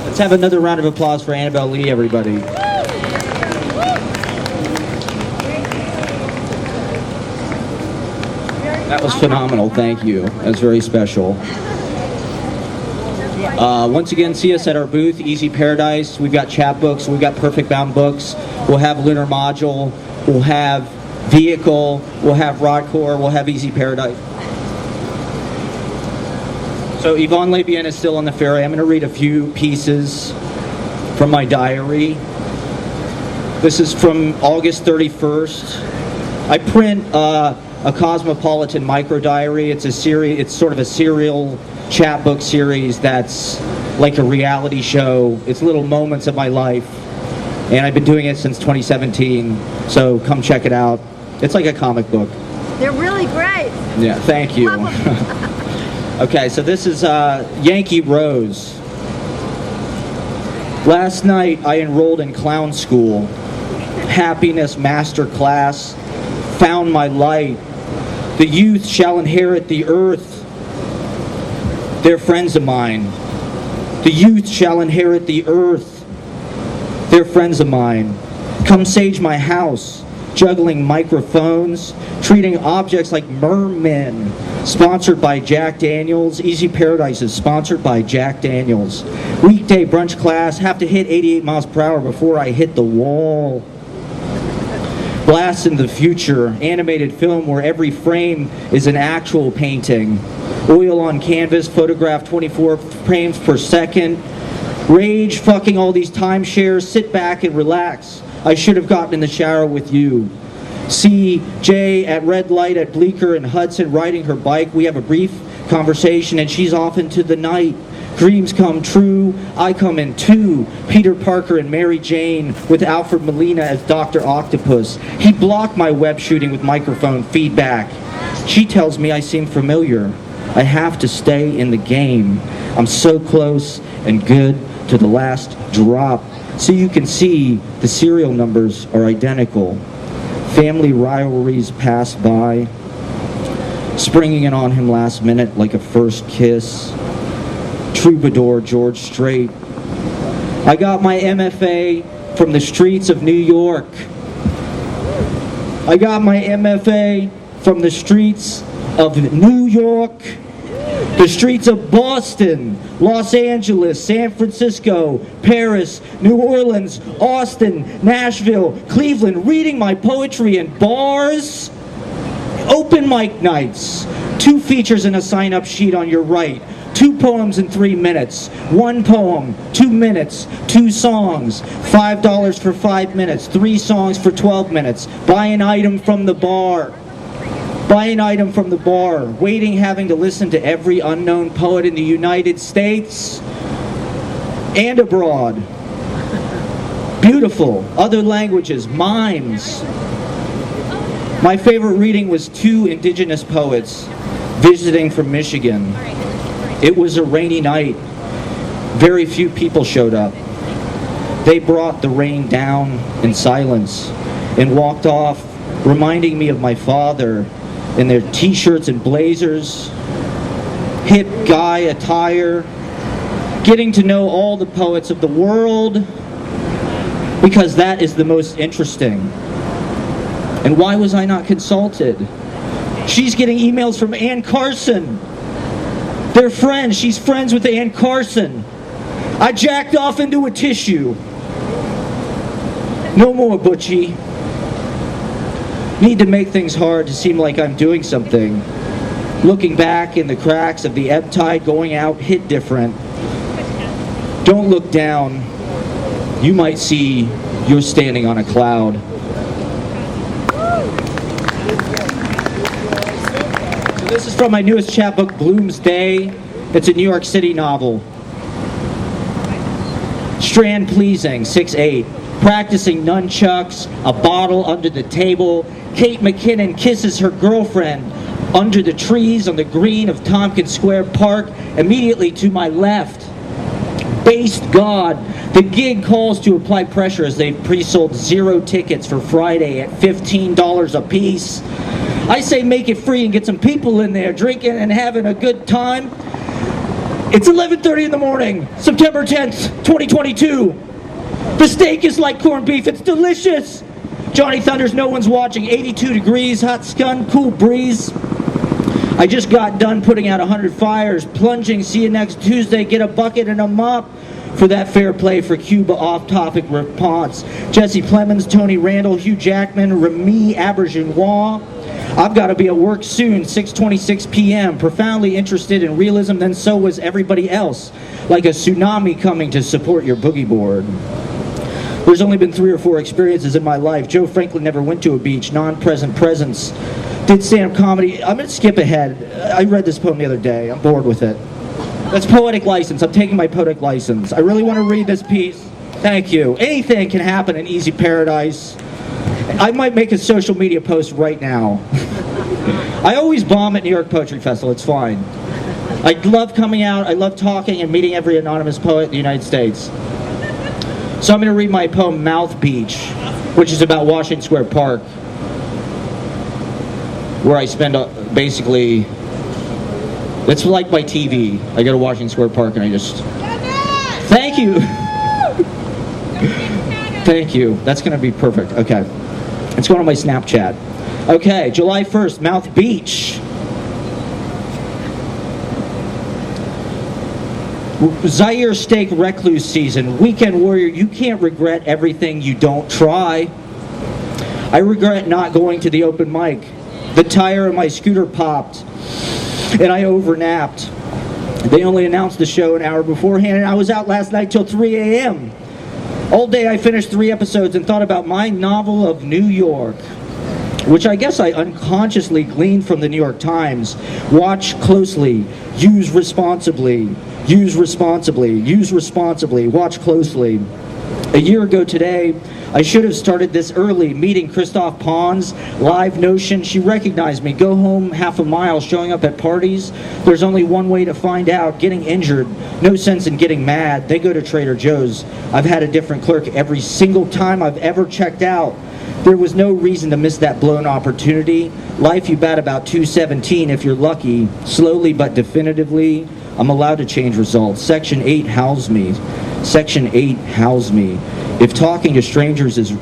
Let's have another round of applause for Annabelle Lee, everybody. That was phenomenal, thank you. That was very special. Once again, see us at our booth, Easy Paradise. We've got chapbooks, we've got Perfect Bound books, we'll have Lunar Module, we'll have Vehicle, we'll have Rodcore, we'll have Easy Paradise. So Yvonne Labien is still on the ferry. I'm going to read a few pieces from my diary. This is from August 31st. I print a Cosmopolitan micro diary. It's a series. It's sort of a serial chapbook series that's like a reality show. It's little moments of my life, and I've been doing it since 2017. So come check it out. It's like a comic book. They're really great. Yeah, thank you. Okay, so this is Yankee Rose. Last night I enrolled in clown school. Happiness master class. Found my light. The youth shall inherit the earth. They're friends of mine. The youth shall inherit the earth. They're friends of mine. Come sage my house. Juggling microphones. Treating objects like mermen. Sponsored by Jack Daniels. Easy Paradise is sponsored by Jack Daniels. Weekday brunch class. Have to hit 88 miles per hour before I hit the wall. Blast in the future. Animated film where every frame is an actual painting. Oil on canvas. Photograph 24 frames per second. Rage fucking all these timeshares. Sit back and relax. I should have gotten in the shower with you. See Jay at red light at Bleecker and Hudson riding her bike. We have a brief conversation and she's off into the night. Dreams come true. I come in too. Peter Parker and Mary Jane with Alfred Molina as Dr. Octopus. He blocked my web shooting with microphone feedback. She tells me I seem familiar. I have to stay in the game. I'm so close and good to the last drop. So you can see the serial numbers are identical. Family rivalries pass by, springing in on him last minute like a first kiss. Troubadour George Strait. I got my MFA from the streets of New York. I got my MFA from the streets of New York. The streets of Boston, Los Angeles, San Francisco, Paris, New Orleans, Austin, Nashville, Cleveland, reading my poetry in bars. Open mic nights. 2 features and a sign-up sheet on your right. 2 poems in 3 minutes. 1 poem, 2 minutes, 2 songs. $5 for 5 minutes. 3 songs for 12 minutes. Buy an item from the bar. Buy an item from the bar. Waiting, having to listen to every unknown poet in the United States and abroad. Beautiful. Other languages. Mimes. My favorite reading was 2 indigenous poets visiting from Michigan. It was a rainy night. Very few people showed up. They brought the rain down in silence and walked off, reminding me of my father in their t-shirts and blazers, hip guy attire, getting to know all the poets of the world, because that is the most interesting. And why was I not consulted? She's getting emails from Ann Carson. They're friends. She's friends with Ann Carson. I jacked off into a tissue. No more, Butchie. Need to make things hard to seem like I'm doing something. Looking back in the cracks of the ebb tide going out hit different. Don't look down. You might see you're standing on a cloud. So this is from my newest chapbook, Bloom's Day. It's a New York City novel. Strand pleasing, 6'8". Practicing nunchucks, a bottle under the table. Kate McKinnon kisses her girlfriend under the trees on the green of Tompkins Square Park, immediately to my left. Based God, the gig calls to apply pressure as they've pre-sold 0 tickets for Friday at $15 a piece. I say make it free and get some people in there drinking and having a good time. It's 11:30 in the morning, September 10th, 2022. The steak is like corned beef. It's delicious. Johnny Thunders, no one's watching. 82 degrees, hot sun, cool breeze. I just got done putting out 100 fires, plunging. See you next Tuesday. Get a bucket and a mop for that fair play for Cuba off-topic response. Jesse Plemons, Tony Randall, Hugh Jackman, Remy Auberginois. I've got to be at work soon, 6:26 p.m. Profoundly interested in realism, then so was everybody else. Like a tsunami coming to support your boogie board. There's only been 3 or 4 experiences in my life. Joe Franklin never went to a beach. Non-present presence. Did stand-up comedy. I'm going to skip ahead. I read this poem the other day. I'm bored with it. That's poetic license. I'm taking my poetic license. I really want to read this piece. Thank you. Anything can happen in Easy Paradise. I might make a social media post right now. I always bomb at New York Poetry Festival. It's fine. I love coming out. I love talking and meeting every anonymous poet in the United States. So I'm going to read my poem, Mouth Beach, which is about Washington Square Park, where I spend basically, it's like my TV. I go to Washington Square Park and I just, thank you. Thank you. That's going to be perfect. Okay. It's going on my Snapchat. Okay, July 1st, Mouth Beach. Zaire Steak Recluse season. Weekend warrior, you can't regret everything you don't try. I regret not going to the open mic. The tire of my scooter popped, and I overnapped. They only announced the show an hour beforehand, and I was out last night till 3 a.m. All day I finished 3 episodes and thought about my novel of New York, which I guess I unconsciously gleaned from the New York Times. Watch closely, use responsibly, use responsibly, use responsibly, watch closely. A year ago today, I should have started this early, meeting Christoph Pons, Live Notion. She recognized me. Go home half a mile, showing up at parties. There's only one way to find out, getting injured. No sense in getting mad. They go to Trader Joe's. I've had a different clerk every single time I've ever checked out. There was no reason to miss that blown opportunity. Life, you bat about 217 if you're lucky. Slowly but definitively, I'm allowed to change results. Section 8 house me. Section 8 house me. If talking to strangers is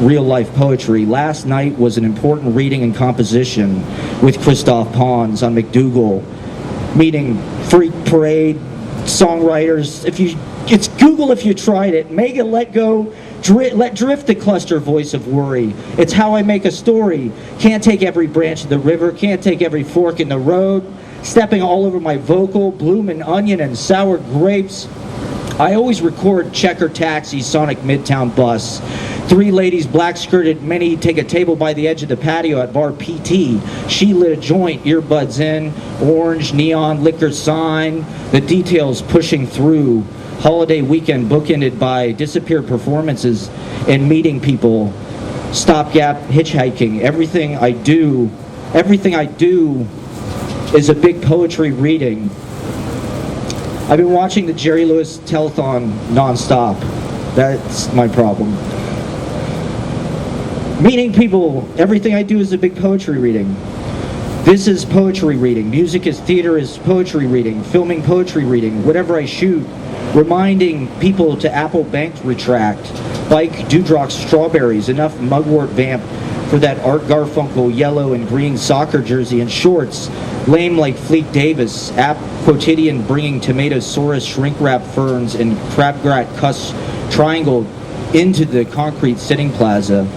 real-life poetry, last night was an important reading and composition with Christoph Pons on McDougal, meeting Freak Parade, songwriters. It's Google if you tried it. Mega let drift the cluster voice of worry. It's how I make a story. Can't take every branch of the river, can't take every fork in the road. Stepping all over my vocal, bloomin' onion and sour grapes. I always record checker taxi, Sonic Midtown bus. 3 ladies, black-skirted, many take a table by the edge of the patio at Bar PT. She lit a joint, earbuds in, orange, neon, liquor sign, the details pushing through. Holiday weekend bookended by disappeared performances and meeting people. Stopgap hitchhiking. Everything I do is a big poetry reading. I've been watching the Jerry Lewis telethon nonstop. That's my problem. Meeting people, everything I do is a big poetry reading. This is poetry reading. Music is theater is poetry reading. Filming poetry reading. Whatever I shoot. Reminding people to Apple Bank retract. Bike Dewdrop strawberries. Enough mugwort vamp for that Art Garfunkel yellow and green soccer jersey and shorts. Lame like Fleet Davis, app quotidian bringing tomatosaurus shrink-wrap ferns and crabgrat cuss triangle into the concrete sitting plaza.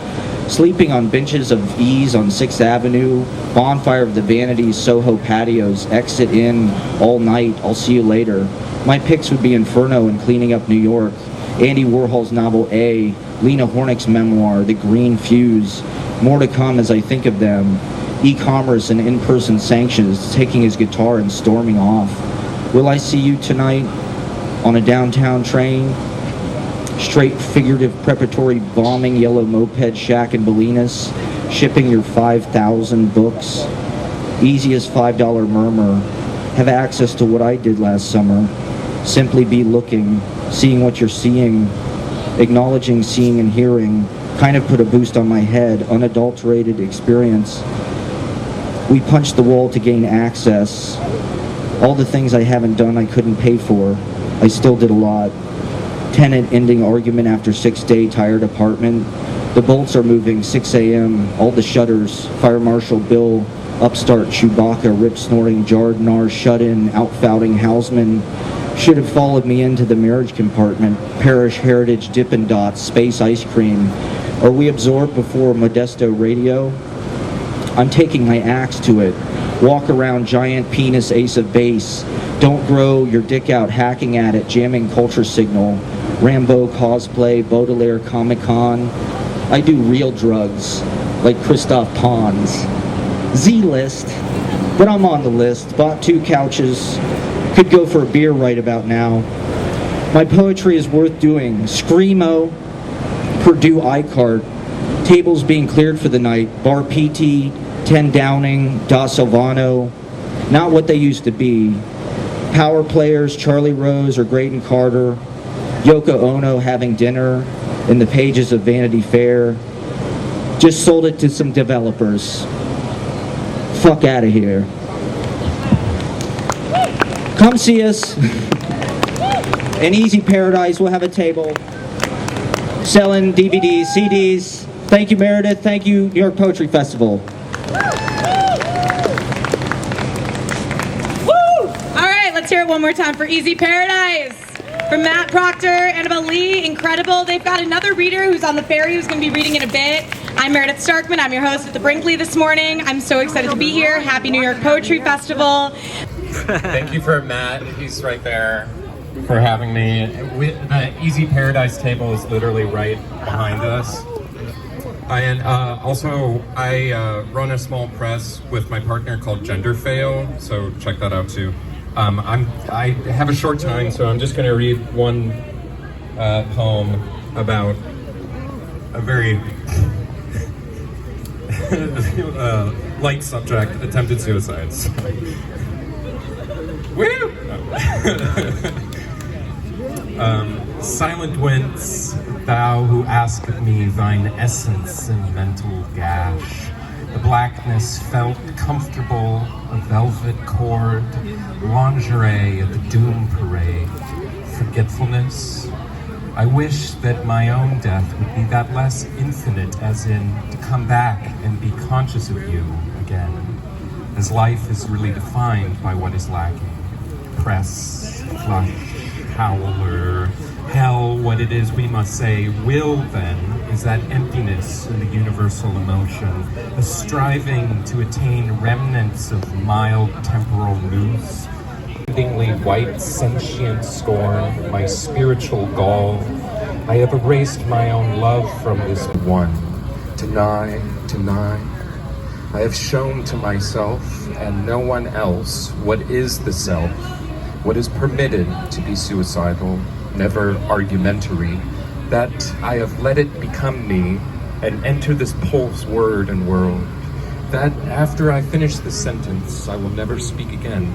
Sleeping on benches of ease on 6th Avenue, bonfire of the vanities, Soho patios, exit in all night, I'll see you later. My picks would be Inferno and Cleaning Up New York, Andy Warhol's novel A, Lena Hornick's memoir, The Green Fuse, more to come as I think of them. E-commerce and in-person sanctions, taking his guitar and storming off. Will I see you tonight on a downtown train? Straight figurative preparatory bombing yellow moped shack in Bolinas, shipping your 5,000 books. Easiest $5 murmur. Have access to what I did last summer. Simply be looking, seeing what you're seeing, acknowledging seeing and hearing. Kind of put a boost on my head, unadulterated experience. We punched the wall to gain access. All the things I haven't done I couldn't pay for. I still did a lot. Tenant ending argument after 6-day tired apartment. The bolts are moving, 6 a.m. All the shutters. Fire Marshal Bill, upstart Chewbacca, rip snorting Jardnar, shut-in, outfouting Hausman. Should have followed me into the marriage compartment. Parish Heritage Dippin' Dots, space ice cream. Are we absorbed before Modesto radio? I'm taking my axe to it. Walk around giant penis ace of base. Don't grow your dick out hacking at it, jamming culture signal. Rambo cosplay, Baudelaire Comic-Con. I do real drugs, like Christoph Pons. Z-list, but I'm on the list. Bought 2 couches. Could go for a beer right about now. My poetry is worth doing. Screamo, Purdue iCard. Tables being cleared for the night. Bar PT, 10 Downing, Da Silvano. Not what they used to be. Power players, Charlie Rose or Graydon Carter. Yoko Ono having dinner in the pages of Vanity Fair. Just sold it to some developers. Fuck out of here. Come see us. In Easy Paradise, we'll have a table. Selling DVDs, CDs. Thank you, Meredith. Thank you, New York Poetry Festival. Let's hear it one more time for Easy Paradise. From Matt Proctor, Annabelle Lee, incredible. They've got another reader who's on the ferry who's going to be reading in a bit. I'm Meredith Starkman. I'm your host at the Brinkley this morning. I'm so excited to be here. Happy New York Poetry Festival. Thank you for Matt. He's right there for having me. The Easy Paradise table is literally right behind us. And also, I run a small press with my partner called Gender Fail, so check that out too. I have a short time, so I'm just going to read one poem about a very light subject, attempted suicides. Woo! Silent wince, thou who ask of me thine essence in mental gash. The blackness felt comfortable, a velvet cord, lingerie at the doom parade. Forgetfulness. I wish that my own death would be that less infinite, as in to come back and be conscious of you again, as life is really defined by what is lacking. Press, flush, howler, hell, what it is we must say. Will, then, is that emptiness in the universal emotion, a striving to attain remnants of mild temporal noose, endingly white sentient scorn, my spiritual gall. I have erased my own love from this one. Deny. I have shown to myself and no one else what is the self, what is permitted to be suicidal, never argumentary, that I have let it become me and enter this pulse word and world, that after I finish this sentence, I will never speak again.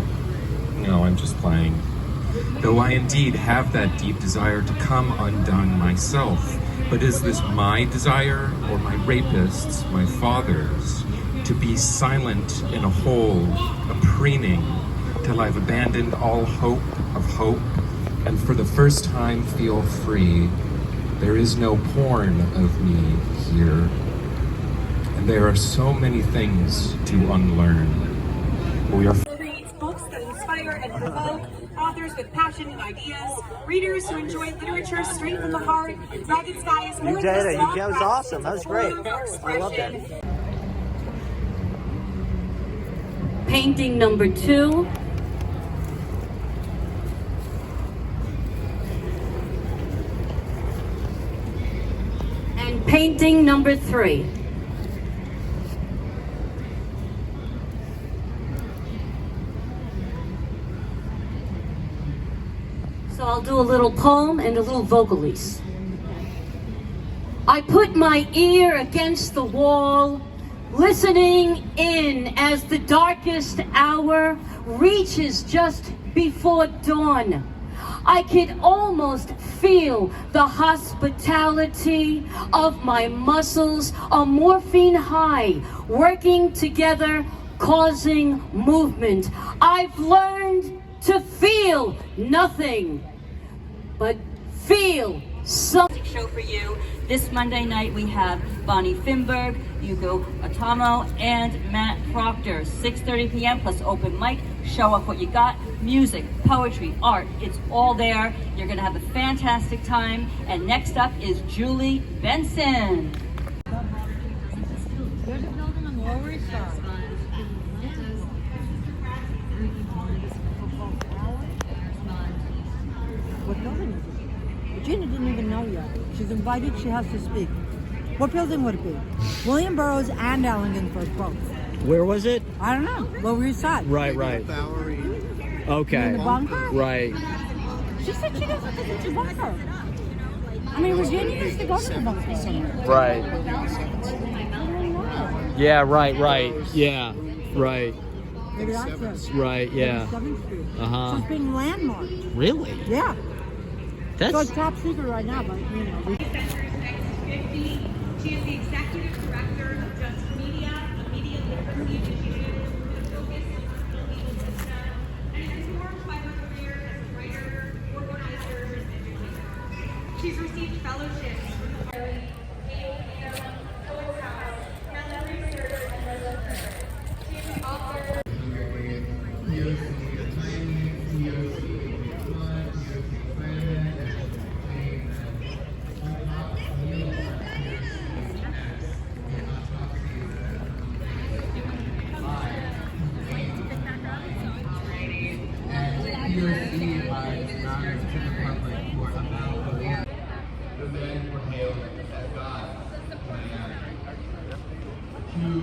No, I'm just playing. Though I indeed have that deep desire to come undone myself, but is this my desire or my rapist's, my father's, to be silent in a hole, a preening, till I've abandoned all hope of hope, and for the first time feel free. There is no porn of me here, and there are so many things to unlearn. We are Reads books that inspire and provoke, authors with passion and ideas, readers who enjoy literature straight from the heart. Ragged Sky is more You did it. That was awesome. That was great. I love that. Painting number 2. And painting number 3. So I'll do a little poem and a little vocalese. I put my ear against the wall, listening in as the darkest hour reaches just before dawn. I could almost feel the hospitality of my muscles, a morphine high, working together causing movement. I've learned to feel nothing, but feel something. Show for you. This Monday night we have Bonnie Finberg, Hugo Atamo, and Matt Proctor. 6:30 p.m. plus open mic. Show up what you got. Music, poetry, art, it's all there. You're gonna have a fantastic time. And next up is Julie Benson. There's a building on the Lower East Side. What building is it? Regina didn't even know yet. She's invited, she has to speak. What building would it be? William Burroughs and Allingenford both. Where was it? I don't know. Lower East Side. Right. Okay. In the bunker? Right. She said she doesn't think it's a bunker. I mean, Virginia used to go to the bunker somewhere. Right. I don't know. Yeah, right. Yeah. Right. Maybe that's it. Right, yeah. 7th Street. Uh-huh. So it's being landmarked. Really? Yeah. So That's it's top secret right now, but you know. She is the executive director of Just Media, a media literacy initiative with a focus on the legal system, and is informed by her career as a writer, organizer, and educator. She's received fellowships from the Poets House, Mellon Research, and Rose Center. She is the author. The men were hailed as gods. Two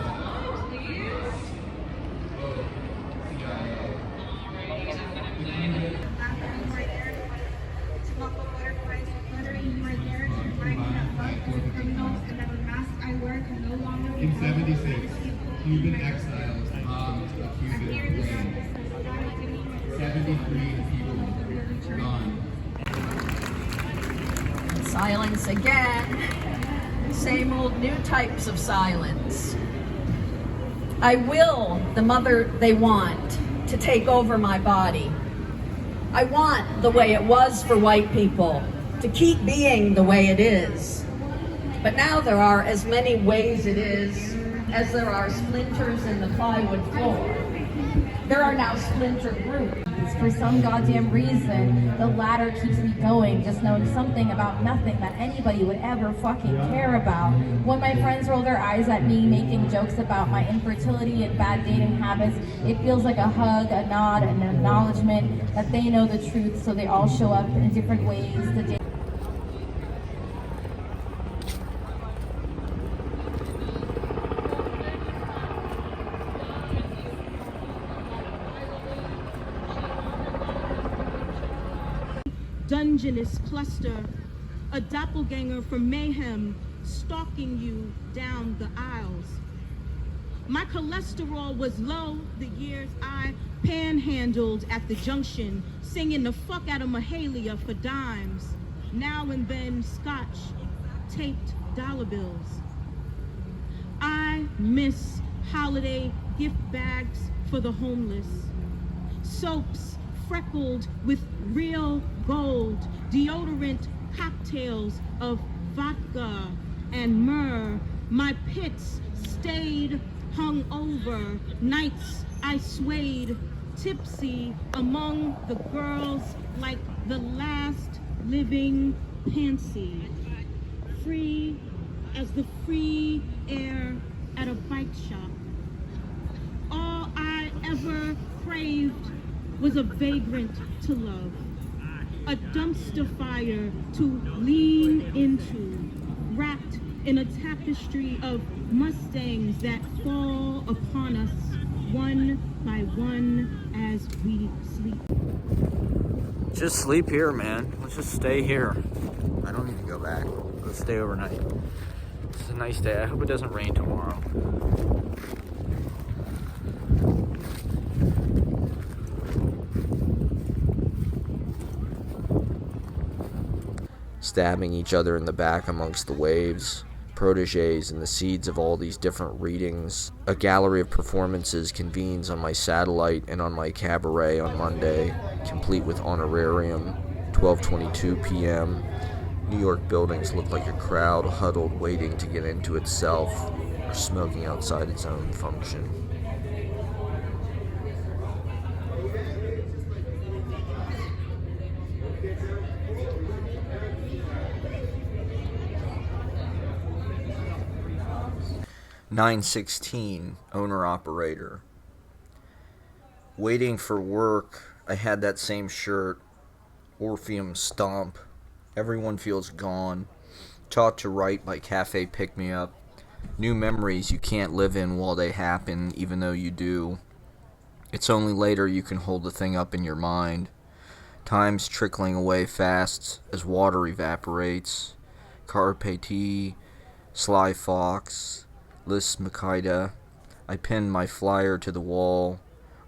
elect leaders. In 76, Cuban exiles bombed a Cuban plane. 73 people gone. Silence again. Same old new types of silence. I will the mother they want to take over my body. I want the way it was for white people to keep being the way it is. But now there are as many ways it is as there are splinters in the plywood floor. There are now splinter groups. For some goddamn reason, the ladder keeps me going, just knowing something about nothing that anybody would ever fucking care about. When my friends roll their eyes at me, making jokes about my infertility and bad dating habits, it feels like a hug, a nod, and an acknowledgement that they know the truth, so they all show up in different ways the day. Dungeness cluster, a doppelganger from mayhem stalking you down the aisles. My cholesterol was low the years I panhandled at the junction, singing the fuck out of Mahalia for dimes. Now and then scotch, taped dollar bills. I miss holiday gift bags for the homeless. Soaps freckled with real gold, deodorant cocktails of vodka and myrrh. My pits stayed hung over, nights I swayed tipsy among the girls like the last living pantsy, free as the free air at a bike shop. All I ever craved was a vagrant to love, a dumpster fire to lean into, wrapped in a tapestry of Mustangs that fall upon us one by one as we sleep. Just sleep here, man. Let's just stay here. I don't need to go back. Let's stay overnight. It's a nice day. I hope it doesn't rain tomorrow. Stabbing each other in the back amongst the waves. proteges and the seeds of all these different readings. A gallery of performances convenes on my satellite and on my cabaret on Monday, complete with honorarium, 12:22 p.m. New York buildings look like a crowd huddled waiting to get into itself or smoking outside its own function. (9:16) owner-operator. Waiting for work, I had that same shirt, Orpheum Stomp. Everyone feels gone. Taught to write by Cafe Pick Me Up. New memories you can't live in while they happen, even though you do. It's only later you can hold the thing up in your mind. Time's trickling away fast as water evaporates. Carpe T, Sly Fox, Lis Makita. I pinned my flyer to the wall.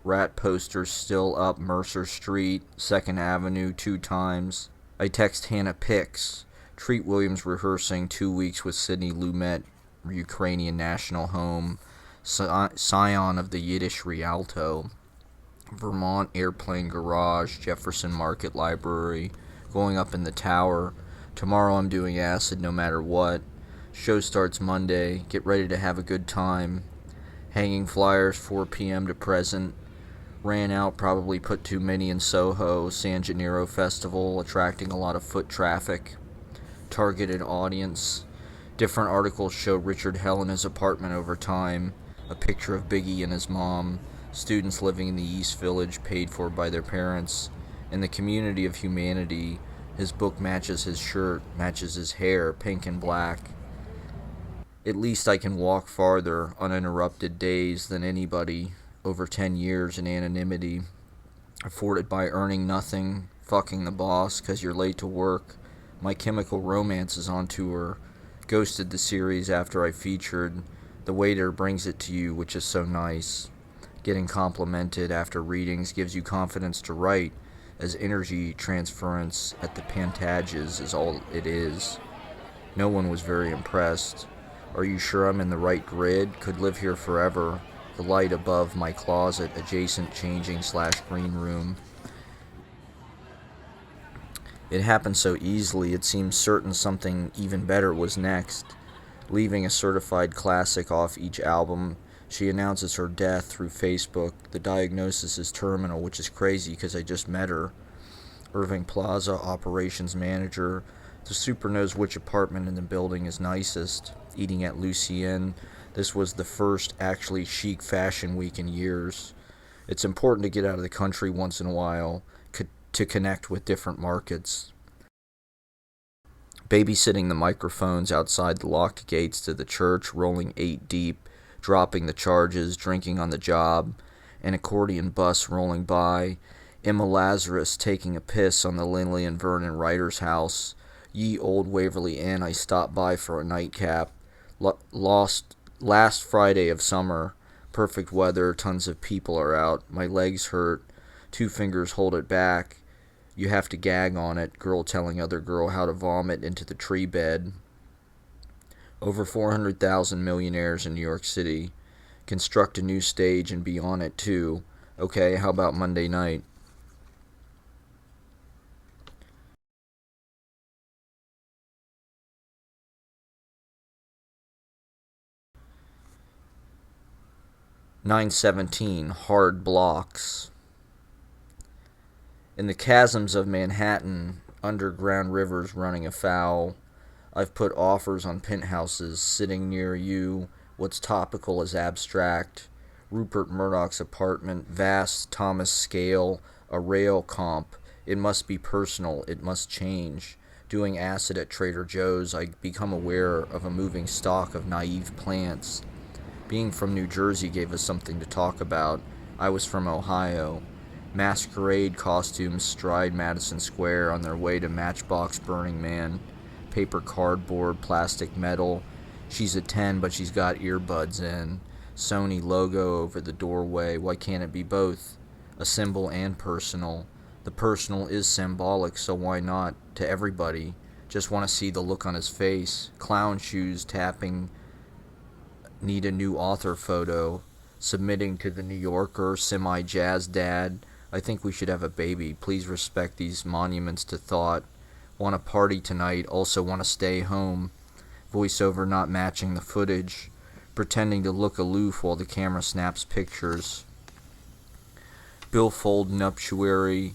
Rat posters still up Mercer Street, 2nd Avenue 2 times. I text Hannah Pix. Treat Williams rehearsing 2 weeks with Sidney Lumet, Ukrainian national home, scion of the Yiddish Rialto. Vermont Airplane Garage, Jefferson Market Library, going up in the tower. Tomorrow I'm doing acid no matter what. Show starts Monday. Get ready to have a good time. Hanging flyers 4 p.m. to present. Ran out, probably put too many in Soho. San Gennaro Festival, attracting a lot of foot traffic. Targeted audience. Different articles show Richard Hell in his apartment over time. A picture of Biggie and his mom. Students living in the East Village, paid for by their parents. In the community of humanity, his book matches his shirt, matches his hair, pink and black. At least I can walk farther, uninterrupted days than anybody. Over 10 years in anonymity, afforded by earning nothing, fucking the boss 'cause you're late to work. My Chemical Romance is on tour. Ghosted the series after I featured. The waiter brings it to you, which is so nice. Getting complimented after readings gives you confidence to write, as energy transference at the Pantages is all it is. No one was very impressed. Are you sure I'm in the right grid? Could live here forever. The light above my closet, adjacent changing/green room. It happened so easily, it seemed certain something even better was next. Leaving a certified classic off each album, she announces her death through Facebook. The diagnosis is terminal, which is crazy because I just met her. Irving Plaza, operations manager. The super knows which apartment in the building is nicest. Eating at Lucien. This was the first actually chic fashion week in years. It's important to get out of the country once in a while to connect with different markets. Babysitting the microphones outside the locked gates to the church, rolling 8 deep, dropping the charges, drinking on the job, an accordion bus rolling by, Emma Lazarus taking a piss on the Lindley and Vernon Writer's house, ye old Waverly Inn I stopped by for a nightcap, last Friday of summer, perfect weather, tons of people are out, my legs hurt, 2 fingers hold it back, you have to gag on it, girl telling other girl how to vomit into the tree bed. Over 400,000 millionaires in New York City. Construct a new stage and be on it too. Okay, how about Monday night? (9:17) hard blocks. In the chasms of Manhattan, underground rivers running afoul, I've put offers on penthouses sitting near you. What's topical is abstract. Rupert Murdoch's apartment, vast, Thomas scale, a rail comp. It must be personal, it must change. Doing acid at Trader Joe's, I become aware of a moving stock of naive plants. Being from New Jersey gave us something to talk about. I was from Ohio. Masquerade costumes stride Madison Square on their way to Matchbox Burning Man. Paper cardboard, plastic metal. She's a 10, but she's got earbuds in. Sony logo over the doorway. Why can't it be both? A symbol and personal. The personal is symbolic, so why not? To everybody. Just want to see the look on his face. Clown shoes tapping, need a new author photo, submitting to the New Yorker, semi-jazz dad. I think we should have a baby. Please respect these monuments to thought. Want to party tonight, also want to stay home. Voiceover not matching the footage. Pretending to look aloof while the camera snaps pictures. Billfold nuptiary.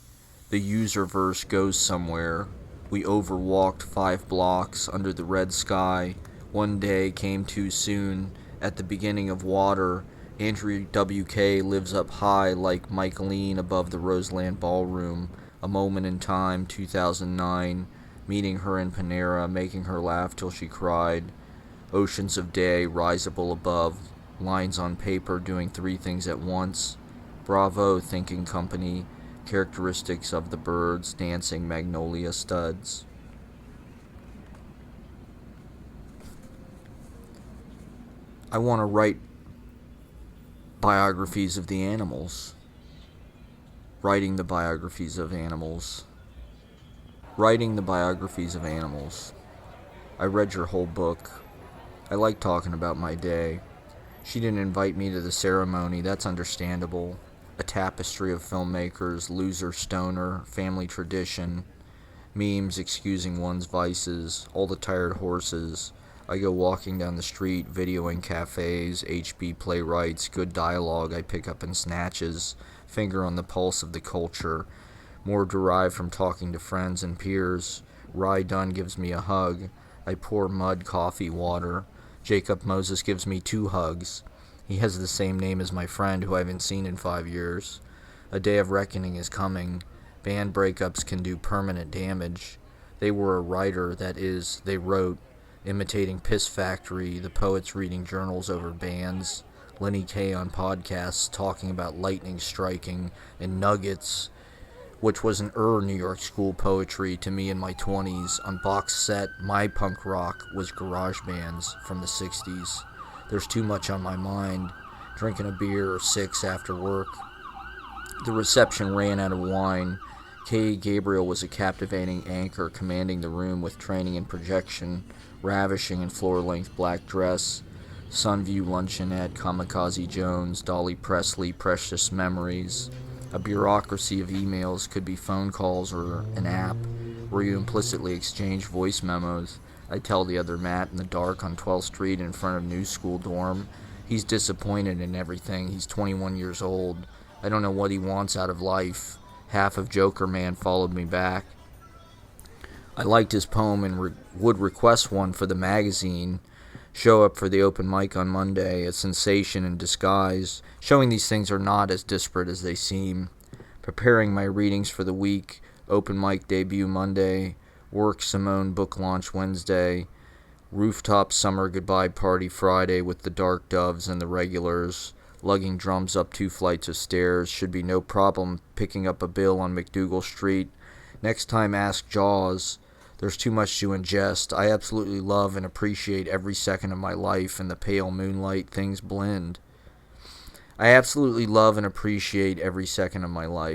The user verse goes somewhere. We overwalked 5 blocks under the red sky. One day came too soon. At the beginning of water, Andrew W.K. lives up high like Michaeline above the Roseland Ballroom. A moment in time, 2009. Meeting her in Panera, making her laugh till she cried. Oceans of day, risable above. Lines on paper, doing 3 things at once. Bravo, thinking company. Characteristics of the birds, dancing magnolia studs. I want to write biographies of the animals. Writing the biographies of animals. Writing the biographies of animals. I read your whole book. I like talking about my day. She didn't invite me to the ceremony, that's understandable. A tapestry of filmmakers, loser, stoner, family tradition, memes excusing one's vices, all the tired horses. I go walking down the street, videoing cafes, HB playwrights, good dialogue I pick up in snatches, finger on the pulse of the culture, more derived from talking to friends and peers. Rye Dunn gives me a hug. I pour mud, coffee, water. Jacob Moses gives me 2 hugs. He has the same name as my friend who I haven't seen in 5 years. A day of reckoning is coming. Band breakups can do permanent damage. They were a writer, that is, they wrote, imitating Piss Factory, the poets reading journals over bands, Lenny Kaye on podcasts talking about lightning striking, and Nuggets, which was an New York school poetry to me in my 20s. On box set, my punk rock was garage bands from the 60s. There's too much on my mind. Drinking a beer or 6 after work. The reception ran out of wine. Kay Gabriel was a captivating anchor, commanding the room with training and projection, ravishing in floor-length black dress. Sunview luncheonette, Kamikaze Jones, Dolly Presley, Precious Memories. A bureaucracy of emails, could be phone calls or an app, where you implicitly exchange voice memos. I tell the other Matt in the dark on 12th Street in front of New School dorm. He's disappointed in everything. He's 21 years old. I don't know what he wants out of life. Half of Joker Man followed me back. I liked his poem and would request one for the magazine. Show up for the open mic on Monday, a sensation in disguise. Showing these things are not as disparate as they seem. Preparing my readings for the week. Open mic debut Monday. Work Simone book launch Wednesday. Rooftop summer goodbye party Friday with the Dark Doves and the regulars. Lugging drums up 2 flights of stairs. Should be no problem picking up a bill on McDougal Street. Next time ask Jaws. There's too much to ingest. I absolutely love and appreciate every second of my life. In the pale moonlight, things blend. I absolutely love and appreciate every second of my life.